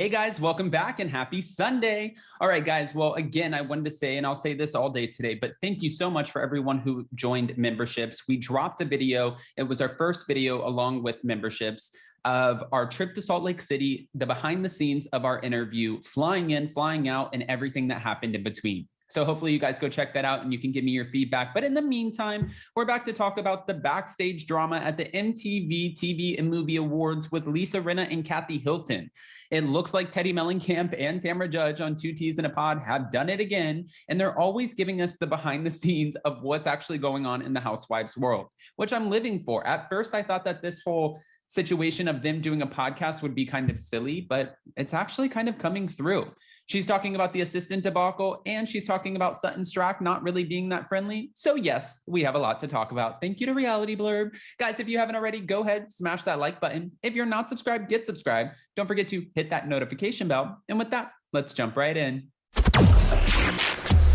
Hey guys, welcome back and happy Sunday. All right, guys. Well, again, I wanted to say, and I'll say this all day today, but thank you so much for everyone who joined memberships. We dropped a video. It was our first video along with memberships of our trip to Salt Lake City, the behind the scenes of our interview, flying in, flying out, and everything that happened in between. So hopefully you guys go check that out and you can give me your feedback. But in the meantime, we're back to talk about the backstage drama at the MTV TV and Movie Awards with Lisa Rinna and Kathy Hilton. It looks like Teddi Mellencamp and Tamra Judge on Two T's in a Pod have done it again, and they're always giving us the behind the scenes of what's actually going on in the housewives world, which I'm living for. At first, I thought that this whole situation of them doing a podcast would be kind of silly, but it's actually kind of coming through. She's talking about the assistant debacle, and she's talking about Sutton Strack not really being that friendly. So yes, we have a lot to talk about. Thank you to Reality Blurb. Guys, if you haven't already, go ahead, smash that like button. If you're not subscribed, get subscribed. Don't forget to hit that notification bell. And with that, let's jump right in.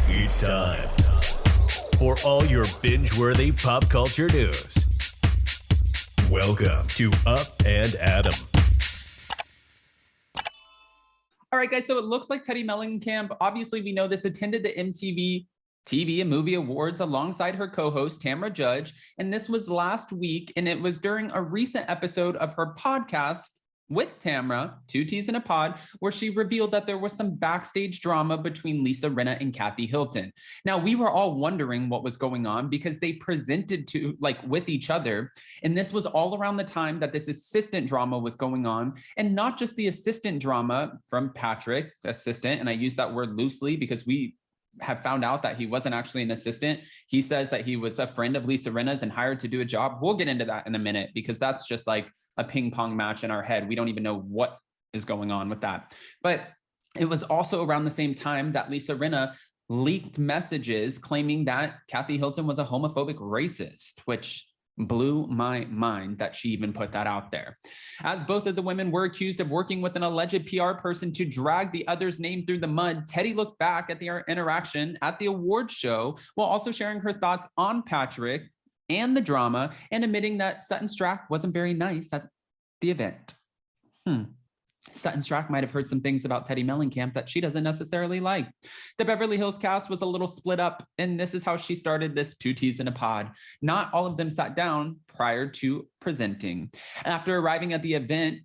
It's time for all your binge-worthy pop culture news. Welcome to Up and Adam. All right, guys, so it looks like Teddi Mellencamp, obviously we know this, attended the MTV TV and Movie Awards alongside her co-host, Tamra Judge, and this was last week, and it was during a recent episode of her podcast with Tamra, Two T's in a Pod, where she revealed that there was some backstage drama between Lisa Rinna and Kathy Hilton. Now, we were all wondering what was going on because they presented with each other. And this was all around the time that this assistant drama was going on. And not just the assistant drama from Patrick, assistant, and I use that word loosely because we have found out that he wasn't actually an assistant. He says that he was a friend of Lisa Rinna's and hired to do a job. We'll get into that in a minute because that's just like a ping pong match in our head. We don't even know what is going on with that. But it was also around the same time that Lisa Rinna leaked messages claiming that Kathy Hilton was a homophobic racist, which blew my mind that she even put that out there. As both of the women were accused of working with an alleged PR person to drag the other's name through the mud, Teddi looked back at the interaction at the awards show while also sharing her thoughts on Patrick and the drama, and admitting that Sutton Strack wasn't very nice at the event. Sutton Strack might have heard some things about Teddi Mellencamp that she doesn't necessarily like. The Beverly Hills cast was a little split up, and this is how she started this Two T's in a Pod. Not all of them sat down prior to presenting. After arriving at the event,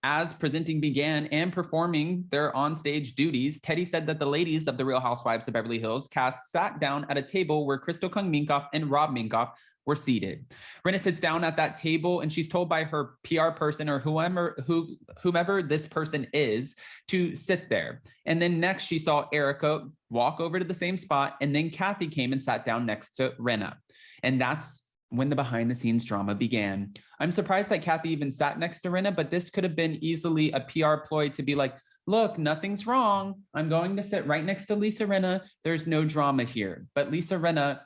as presenting began and performing their onstage duties, Teddi said that the ladies of the Real Housewives of Beverly Hills cast sat down at a table where Crystal Kung Minkoff and Rob Minkoff were seated. Rinna sits down at that table and she's told by her PR person or whomever this person is to sit there. And then next she saw Erika walk over to the same spot, and then Kathy came and sat down next to Rinna. And that's when the behind the scenes drama began. I'm surprised that Kathy even sat next to Rinna, but this could have been easily a PR ploy to be like, look, nothing's wrong. I'm going to sit right next to Lisa Rinna. There's no drama here. But Lisa Rinna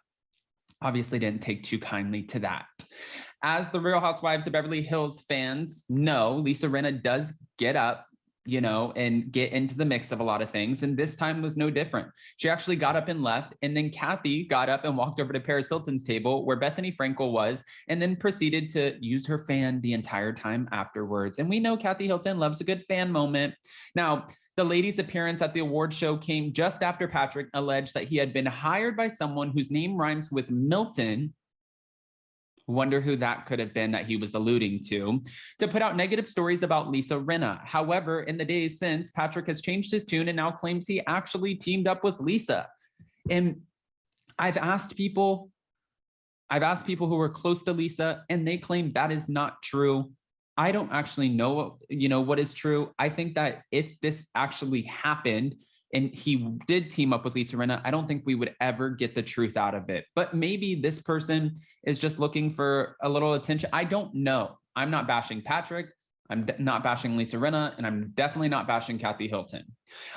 obviously didn't take too kindly to that. As the Real Housewives of Beverly Hills fans know, Lisa Rinna does get up, and get into the mix of a lot of things. And this time was no different. She actually got up and left. And then Kathy got up and walked over to Paris Hilton's table where Bethany Frankel was, and then proceeded to use her fan the entire time afterwards. And we know Kathy Hilton loves a good fan moment. Now, the ladies' appearance at the award show came just after Patrick alleged that he had been hired by someone whose name rhymes with Milton. Wonder who that could have been that he was alluding to put out negative stories about Lisa Rinna. However, in the days since, Patrick has changed his tune and now claims he actually teamed up with Lisa. And I've asked people who were close to Lisa, and they claim that is not true. I don't actually know, what is true. I think that if this actually happened and he did team up with Lisa Rinna, I don't think we would ever get the truth out of it. But maybe this person is just looking for a little attention. I don't know. I'm not bashing Patrick. I'm not bashing Lisa Rinna, and I'm definitely not bashing Kathy Hilton.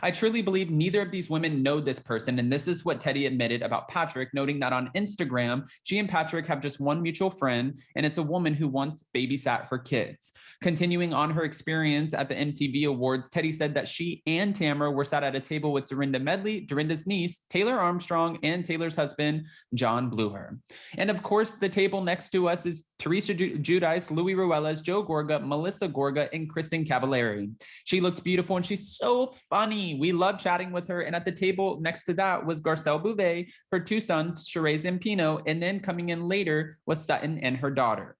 I truly believe neither of these women know this person, and this is what Teddi admitted about Patrick, noting that on Instagram, she and Patrick have just one mutual friend, and it's a woman who once babysat her kids. Continuing on her experience at the MTV Awards, Teddi said that she and Tamra were sat at a table with Dorinda Medley, Dorinda's niece, Taylor Armstrong, and Taylor's husband, John Bluher. And of course, the table next to us is Teresa Giudice, Louis Ruelas, Joe Gorga, Melissa Gorga, and Kristen Cavallari. She looked beautiful and she's so funny. We love chatting with her. And at the table next to that was Garcelle Bouvet, her two sons, Sheree and Pino, and then coming in later was Sutton and her daughter.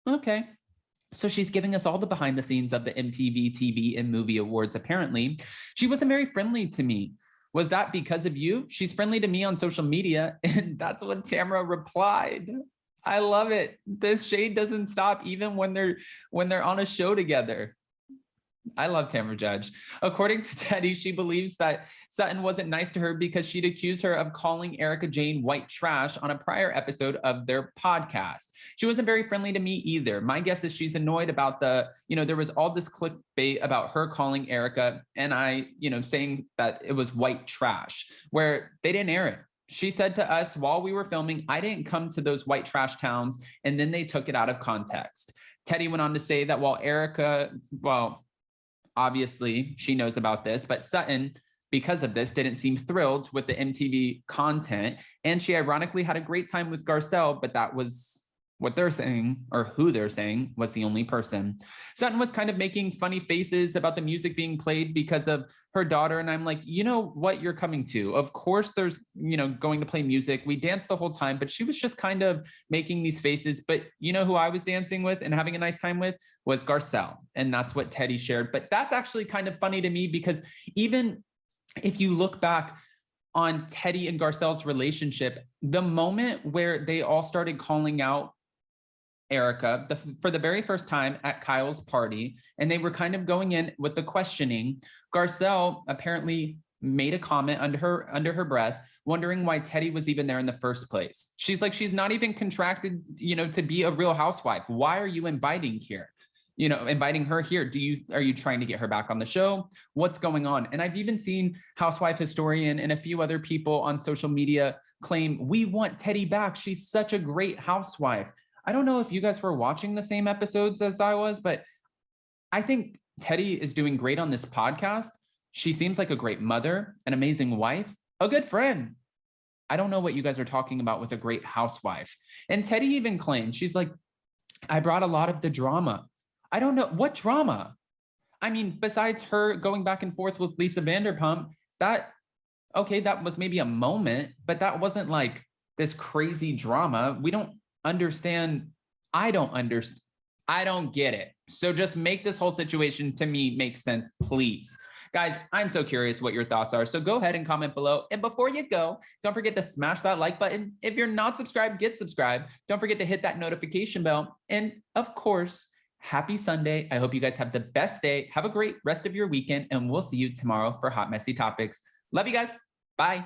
Okay. So she's giving us all the behind the scenes of the MTV TV and Movie Awards, apparently. She wasn't very friendly to me. Was that because of you? She's friendly to me on social media. And that's what Tamra replied. I love it. This shade doesn't stop even when they're on a show together. I love Tamra Judge. According to Teddi, she believes that Sutton wasn't nice to her because she'd accused her of calling Erika Jayne white trash on a prior episode of their podcast. She wasn't very friendly to me either. My guess is she's annoyed about there was all this clickbait about her calling Erika and I, saying that it was white trash, where they didn't air it. She said to us while we were filming, I didn't come to those white trash towns, and then they took it out of context. Teddi went on to say that while Erika, obviously she knows about this, but Sutton, because of this, didn't seem thrilled with the MTV content. And she ironically had a great time with Garcelle, but that was what they're saying, or who they're saying, was the only person. Sutton was kind of making funny faces about the music being played because of her daughter. And I'm like, you know what you're coming to. Of course, there's, going to play music. We danced the whole time, but she was just kind of making these faces. But you know who I was dancing with and having a nice time with was Garcelle. And that's what Teddi shared. But that's actually kind of funny to me because even if you look back on Teddi and Garcelle's relationship, the moment where they all started calling out Erika for the very first time at Kyle's party, and they were kind of going in with the questioning, Garcelle apparently made a comment under her breath, wondering why Teddi was even there in the first place. She's like, she's not even contracted, to be a real housewife. Why are you inviting her here? Are you trying to get her back on the show? What's going on? And I've even seen Housewife Historian and a few other people on social media claim, we want Teddi back. She's such a great housewife. I don't know if you guys were watching the same episodes as I was, but I think Teddi is doing great on this podcast. She seems like a great mother, an amazing wife, a good friend. I don't know what you guys are talking about with a great housewife. And Teddi even claims, she's like, I brought a lot of the drama. I don't know what drama. I mean, besides her going back and forth with Lisa Vanderpump, that was maybe a moment, but that wasn't like this crazy drama. We don't understand. I don't get it. So just make this whole situation to me make sense, please. Guys, I'm so curious what your thoughts are. So go ahead and comment below. And before you go, don't forget to smash that like button. If you're not subscribed, get subscribed. Don't forget to hit that notification bell. And of course, happy Sunday. I hope you guys have the best day. Have a great rest of your weekend, and we'll see you tomorrow for Hot Messy Topics. Love you guys. Bye.